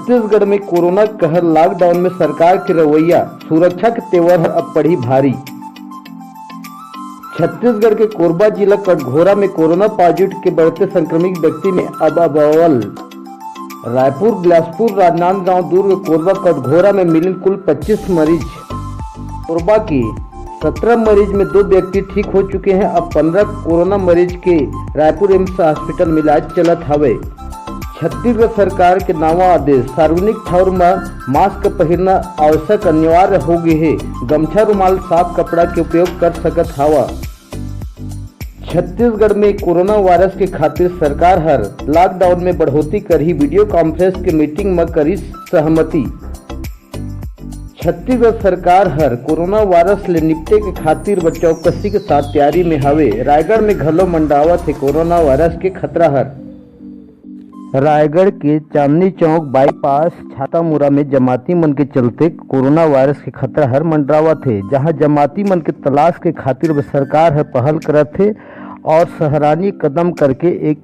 छत्तीसगढ़ में कोरोना कहर, लॉकडाउन में सरकार की रवैया, सुरक्षा के तेवर अब पड़ी भारी। छत्तीसगढ़ के कोरबा जिला कटघोरा में कोरोना पॉजिटिव के बढ़ते संक्रमित व्यक्ति में अब अव्वल रायपुर, बिलासपुर, राजनांदगांव, दुर्ग, कोरबा, कटघोरा में मिले कुल 25 मरीज। कोरबा के 17 मरीज में 2 व्यक्ति ठीक हो चुके हैं। अब 15 कोरोना मरीज के रायपुर एम्स हॉस्पिटल में इलाज चलत हवे। छत्तीसगढ़ सरकार के नवा आदेश, सार्वजनिक ठाउर में मास्क पहनना आवश्यक अनिवार्य हो गए है। गमछा, रुमाल, साफ कपड़ा के उपयोग कर सकत हवा। छत्तीसगढ़ में कोरोना वायरस के खातिर सरकार हर लॉकडाउन में बढ़ोतरी करही। वीडियो कॉन्फ्रेंस के मीटिंग में करी सहमति। छत्तीसगढ़ सरकार हर कोरोना वायरस ले निपटे के खातिर चौकसी के साथ तैयारी में हवे। रायगढ़ में घलो मंडावत है कोरोना वायरस के खतरा हर। रायगढ़ के चांदनी चौक बाईपास छातामुरा में जमाती मन के चलते कोरोना वायरस के खतरा हर मंडरावत है, जहां जमाती मन के तलाश के खातिर सरकार हर पहल करत है और सराहनीय कदम करके एक